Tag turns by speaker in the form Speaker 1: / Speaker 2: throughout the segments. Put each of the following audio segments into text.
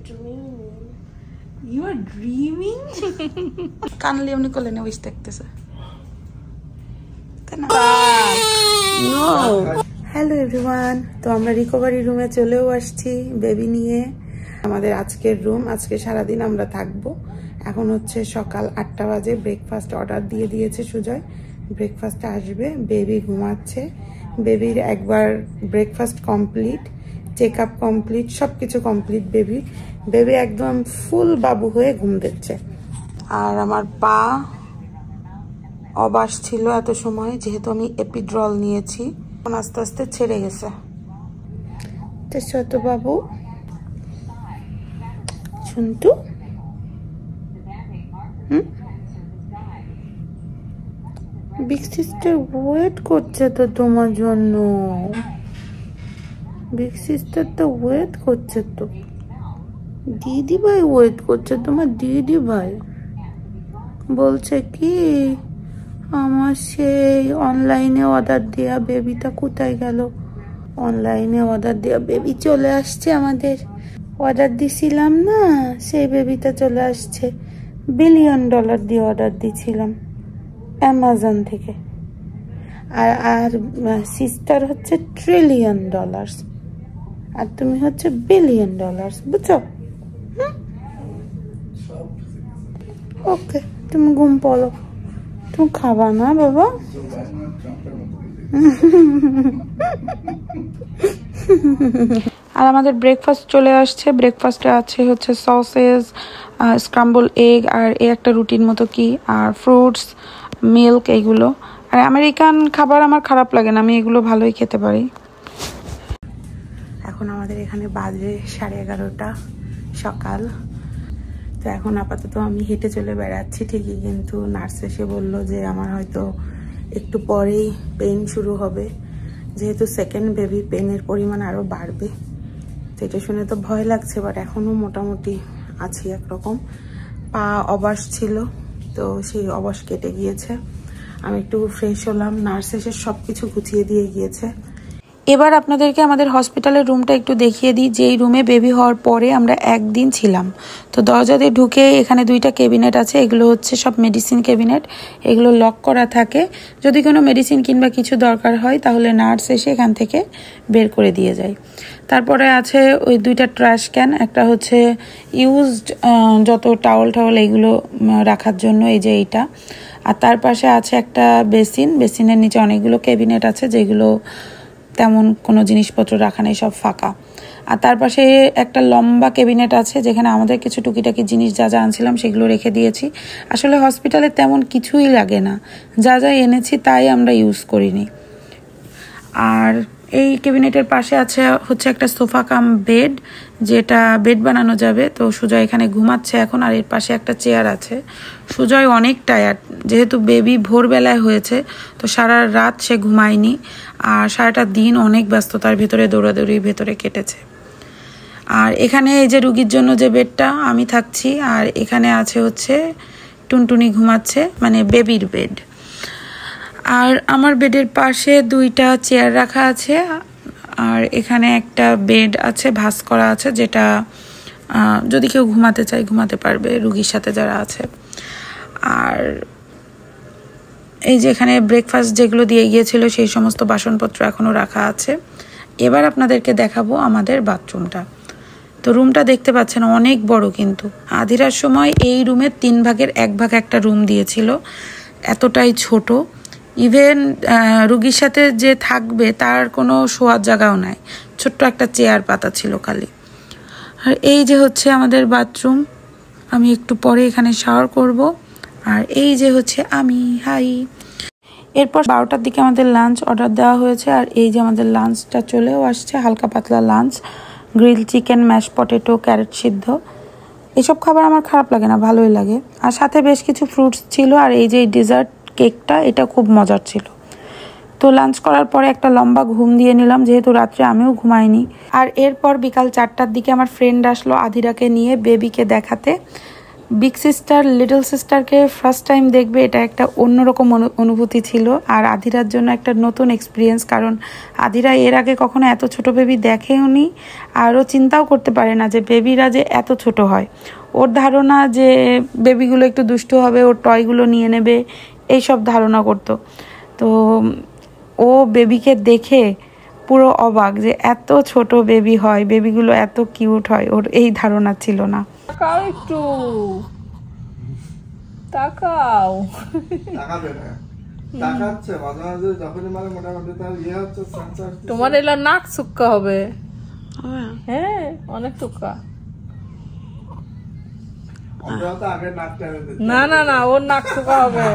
Speaker 1: dreaming.
Speaker 2: You are dreaming? কানলে এমনি করলে না উইশ দেখতেছে। No. হ্যালো এভরিওয়ান, তো আমরা রিকভারি রুমে চলেও আসছি বেবি নিয়ে। আমাদের আজকের রুম, আজকে সারাদিন আমরা থাকবো। এখন হচ্ছে সকাল 8টা বাজে। ব্রেকফাস্ট অর্ডার দিয়ে দিয়েছে সুজয়, ব্রেকফাস্টে আসবে। বেবি ঘুমাচ্ছে। বেবির একবার breakfast complete, check up complete, সব কিছু কমপ্লিট। বেবি একদম ফুল বাবু হয়ে ঘুম দিচ্ছে। আর আমার পা অবাস ছিল এত সময়, যেহেতু আমি এপিড্রল নিয়েছি, এখন আস্তে আস্তে ছেড়ে গেছে। ছোট বাবু শুনতু বিগ সিস্টার ওয়েট করছে তো তোমার জন্য। বিগ সিস্টার তো ওয়েট করছে তো। দিদি ভাই ওয়েট করছে তোমার। দিদি ভাই বলছে কি আমার সেই অনলাইনে অর্ডার দেওয়া বেবিটা কোথায় গেল। অনলাইনে অর্ডার দেওয়া বেবি চলে আসছে। আমাদের অর্ডার দিছিলাম না, সেই বেবিটা চলে আসছে। $1 বিলিয়ন দিয়ে অর্ডার দিছিলাম অ্যামাজন থেকে। আর সিস্টার হচ্ছে $1 ট্রিলিয়ন, আর তুমি হচ্ছে $1 বিলিয়ন, বুঝছো? ওকে, তুমি ঘুম পড়ো। তুমি খাবা না বাবা? আর আমাদের ব্রেকফাস্ট চলে আসছে। ব্রেকফাস্টে আছে হচ্ছে সসেস, স্ক্রাম্বল এগ, আর এই একটা রুটির মতো কি, আর ফ্রুটস, মিল্ক, এইগুলো। আর আমেরিকান খাবার আমার খারাপ লাগে না, আমি এগুলো ভালোই খেতে পারি। এখন আমাদের এখানে বাজে 11:30 সকাল। তো এখন আপাতত আমি হেঁটে চলে বেড়াচ্ছি ঠিকই, কিন্তু নার্স এসে বললো যে আমার হয়তো একটু পরেই পেইন শুরু হবে, যেহেতু সেকেন্ড বেবি, পেইনের পরিমাণ আরও বাড়বে। তো এটা শুনে তো ভয় লাগছে, বাট এখনও মোটামুটি আছি একরকম। পা অবাস ছিল, তো সেই অবাস কেটে গিয়েছে। আমি একটু ফ্রেশ হলাম, নার্স এসে সব কিছু গুছিয়ে দিয়ে গিয়েছে। এবার আপনাদেরকে আমাদের হসপিটালের রুমটা একটু দেখিয়ে দিই, যেই রুমে বেবি হওয়ার পরে আমরা একদিন ছিলাম। তো দরজা দিয়ে ঢুকে এখানে 2টা ক্যাবিনেট আছে, এগুলো হচ্ছে সব মেডিসিন ক্যাবিনেট। এগুলো লক করা থাকে, যদি কোনো মেডিসিন কিংবা কিছু দরকার হয় তাহলে নার্স এসে এখান থেকে বের করে দিয়ে যায়। তারপরে আছে ওই 2টা ট্র্যাশ ক্যান, একটা হচ্ছে ইউজড যত টাওয়াল এইগুলো রাখার জন্য, এই যে এইটা। আর তার পাশে আছে একটা বেসিন, বেসিনের নিচে অনেকগুলো ক্যাবিনেট আছে যেগুলো তেমন কোনো জিনিসপত্র রাখা নেই, সব ফাঁকা। আর তার পাশে একটা লম্বা ক্যাবিনেট আছে, যেখানে আমাদের কিছু টুকিটাকি জিনিস যা যা আনছিলাম সেগুলো রেখে দিয়েছি। আসলে হসপিটালে তেমন কিছুই লাগে না, যা যা এনেছি তাই আমরা ইউজ করিনি। আর এই ক্যাবিনেটের পাশে আছে হচ্ছে একটা সোফা কাম বেড, যেটা বেড বানানো যাবে। তো সুজয় এখানে ঘুমাচ্ছে এখন। আর এর পাশে একটা চেয়ার আছে। সুজয় অনেক টায়ার্ড, যেহেতু বেবি ভোরবেলায় হয়েছে, তো সারা রাত সে ঘুমায়নি। আর সারাটা দিন অনেক ব্যস্ততার ভেতরে, দৌড়াদৌড়ির ভেতরে কেটেছে। আর এখানে এই যে রুগীর জন্য যে বেডটা, আমি থাকছি। আর এখানে আছে হচ্ছে টুনটুনি ঘুমাচ্ছে, মানে বেবির বেড। আর আমার বেডের পাশে 2টা চেয়ার রাখা আছে। আর এখানে একটা বেড আছে, ভাঁজ করা আছে, যেটা যদি কেউ ঘুমাতে চায় ঘুমাতে পারবে, রুগীর সাথে যারা আছে। আর এই যে এখানে ব্রেকফাস্ট যেগুলো দিয়ে গিয়েছিল সেই সমস্ত বাসনপত্র এখনও রাখা আছে। এবার আপনাদেরকে দেখাবো আমাদের বাথরুমটা। তো রুমটা দেখতে পাচ্ছেন অনেক বড়, কিন্তু আধিরার সময় এই রুমের 3 ভাগের 1 ভাগ একটা রুম দিয়েছিল, এতটাই ছোট। ইভেন রুগীর সাথে যে থাকবে তার কোনো শোয়ার জায়গাও নাই, ছোট্ট একটা চেয়ার পাতা ছিল খালি। আর এই যে হচ্ছে আমাদের বাথরুম, আমি একটু পরে এখানে শাওয়ার করব। আর এই যে হচ্ছে আমি, হাই। এরপর 12টার দিকে আমাদের লাঞ্চ অর্ডার দেওয়া হয়েছে। আর এই যে আমাদের লাঞ্চটা চলেও আসছে, হালকা পাতলা lunch, grill chicken, mash potato, carrot সিদ্ধ। এসব খাবার আমার খারাপ লাগে না, ভালোই লাগে। আর সাথে বেশ কিছু ফ্রুটস ছিল। আর এই যে ডেজার্ট কেকটা, এটা খুব মজার ছিল। তো লাঞ্চ করার পরে একটা লম্বা ঘুম দিয়ে নিলাম, যেহেতু রাত্রে আমিও ঘুমাইনি। আর এরপর বিকাল 4টার দিকে আমার ফ্রেন্ড আসলো আধিরাকে নিয়ে বেবিকে দেখাতে। বিগ সিস্টার লিটল সিস্টারকে ফার্স্ট টাইম দেখবে, এটা একটা অন্যরকম অনুভূতি ছিল। আর আধিরার জন্য একটা নতুন এক্সপিরিয়েন্স, কারণ আধিরা এর আগে কখনো এত ছোট বেবি দেখেওনি, আর ও চিন্তাও করতে পারে না যে বেবিরা যে এত ছোট হয়। ওর ধারণা যে বেবিগুলো একটু দুষ্টু হবে, ওর টয়গুলো নিয়ে নেবে, এইসব ধারণা করতো। তো ও বেবিকে দেখে পুরো অবাক যে এত ছোট বেবি হয়, বেবিগুলো এত কিউট হয়, ওর এই ধারণা ছিল না।
Speaker 1: তাকাও একটু, তাকাও।
Speaker 3: তাকাবে না, তাকাচ্ছে মাঝে মাঝে যখনই মানে মোটামুটি তার ইয়ে হচ্ছে সেন্সার।
Speaker 1: তোমার এলা নাক চুক্কা হবে। হ্যাঁ অনেক চুক্কা।
Speaker 3: আমরা তো আগে নাক টেনে দিচ্ছি।
Speaker 1: না না না, ওর নাক চুক্কা হবে,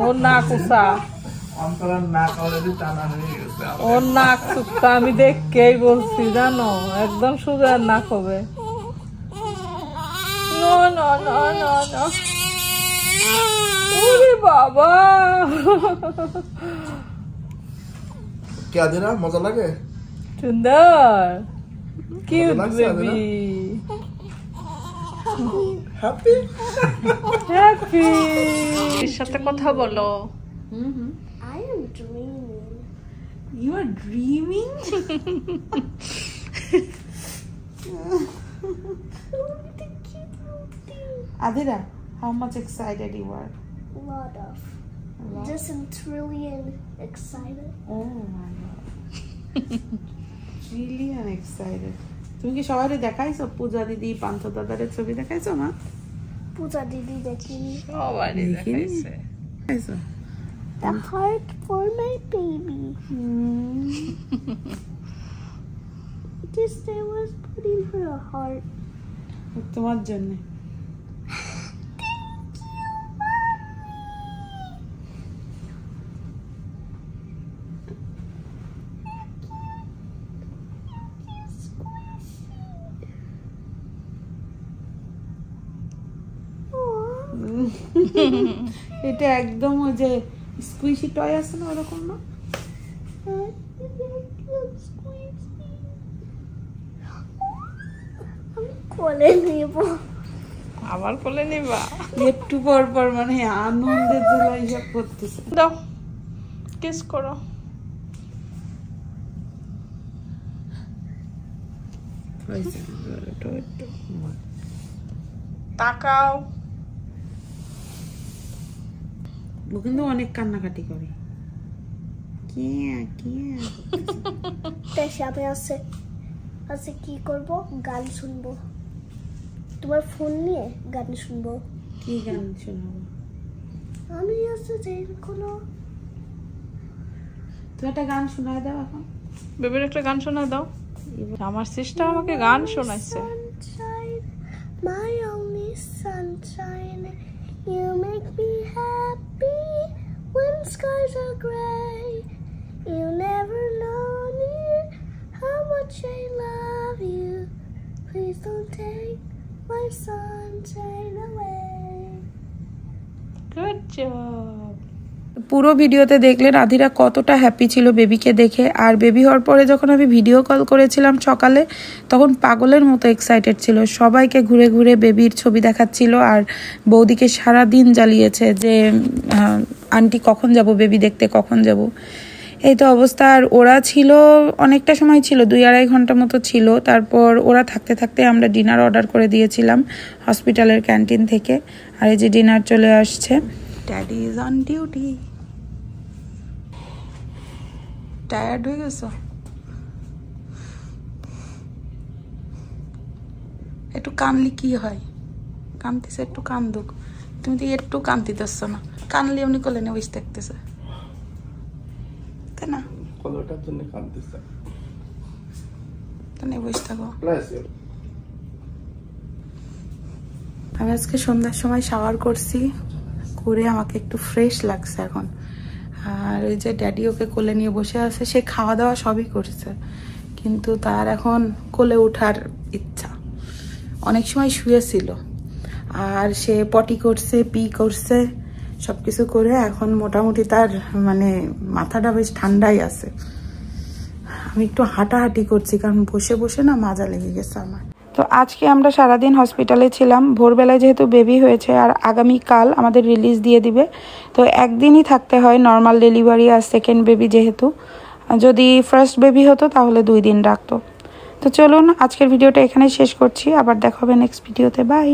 Speaker 1: ওর নাক উষা।
Speaker 3: অন্তরার নাক অলরেডি টানা হয়ে গেছে।
Speaker 1: ওর নাক চুক্কা আমি দেখকেই বলছি, জানো, একদম সুগার নাক হবে। ওরে বাবা,
Speaker 3: কি আদিরা মজা লাগে?
Speaker 1: সুন্দর কিউট বেবি,
Speaker 3: হ্যাপি
Speaker 1: হ্যাপি। এর সাথে কথা বলো।
Speaker 4: I am dreaming.
Speaker 2: You are dreaming? Adira, how much excited you are?
Speaker 4: Lot of. Just a trillion excited.
Speaker 2: Oh my god. Trillion excited. তুমি কি সবাইকে দেখাইছো? পূজা দিদি, পান্থ দাদারের ছবি দেখাইছো না?
Speaker 4: Pooja Didi dekini.
Speaker 1: সবাই দেখাইছে।
Speaker 2: দেখাইছো?
Speaker 4: The heart for my baby. This day was putting her a heart.
Speaker 2: তোমার জন্য। এটা একদম ওই যে স্কুইশি টয় আছে না, ওরকম না?
Speaker 4: আমি কোলে নেব।
Speaker 1: আবার কোলে নিবা?
Speaker 2: একটু পর পর মানে আনন্দের জন্য এইসব করতেছে।
Speaker 1: দাও, কিস করো। তাকাও।
Speaker 2: ও কিন্তু অনেক কান্নাকাটি করে।
Speaker 4: বেশ, আমি আজকে কি করব? গান শুনবো। তোমার ফোন নিয়ে গান শুনবো।
Speaker 2: কি গান শোনাবো?
Speaker 4: আমি আজকে যে কোনো
Speaker 2: তুমি একটা গান শোনায় দাও এখন।
Speaker 1: বেবির একটা গান শোনা দাও। আমার সিস্টার আমাকে গান শোনাইছে।
Speaker 4: Sunshine, my only sunshine, you make me happy when skies are gray. You never know me how much I love you. Please don't take my sunshine away.
Speaker 1: Good job.
Speaker 2: পুরো ভিডিওতে দেখলেন আধিরা কতটা হ্যাপি ছিল বেবিকে দেখে। আর baby হওয়ার পরে যখন আমি ভিডিও কল করেছিলাম সকালে, তখন পাগলের মতো এক্সাইটেড ছিল, সবাইকে ঘুরে ঘুরে বেবির ছবি দেখাচ্ছিল। আর বৌদিকে সারা দিন জ্বালিয়েছে যে আন্টি কখন যাব বেবি দেখতে, কখন যাব। এই তো অবস্থা। আর ওরা ছিল অনেকটা সময় ছিল, 2-2.5 ঘন্টা মতো ছিল। তারপর ওরা থাকতে থাকতে আমরা ডিনার অর্ডার করে দিয়েছিলাম হসপিটালের ক্যান্টিন থেকে। আর এই যে ডিনার চলে আসছে। Daddy is on duty. Tired হয়ে গেছো? একটু কানলি কি হয়? কানতেছে, একটু কান্দুক। তুমি তো একটু কান্দিতেছ না, কানলি উনি কোলে নিয়ে বসে থাকতেছে, তাই না?
Speaker 3: কলটার জন্য কাঁদতেছে।
Speaker 2: তাই বসে থাকো। আমি আজকে সন্ধ্যার সময় শাওয়ার করছি, করে আমাকে একটু ফ্রেশ লাগছে এখন। আর ওই যে ড্যাডি ওকে কোলে নিয়ে বসে আছে, সে খাওয়া দাওয়া সবই করছে, কিন্তু তার এখন কোলে ওঠার ইচ্ছা। অনেক সময় শুয়েছিল, আর সে পটি করছে, পি করছে, সবকিছু করে এখন মোটামুটি তার মানে মাথাটা বেশ ঠান্ডাই আছে। আমি একটু হাঁটাহাঁটি করছি, কারণ বসে বসে না মাজা লেগে গেছে আমার। তো আজকে আমরা সারাদিন হসপিটালে ছিলাম। ভোরবেলায় যেহেতু বেবি হয়েছে আর আগামীকাল আমাদের রিলিজ দিয়ে দিবে, তো একদিনই থাকতে হয় নর্মাল ডেলিভারি আর সেকেন্ড বেবি যেহেতু। যদি ফার্স্ট বেবি হতো তাহলে 2 দিন রাখতো। তো চলুন আজকের ভিডিওটা এখানেই শেষ করছি, আবার দেখা হবে নেক্সট ভিডিওতে। বাই।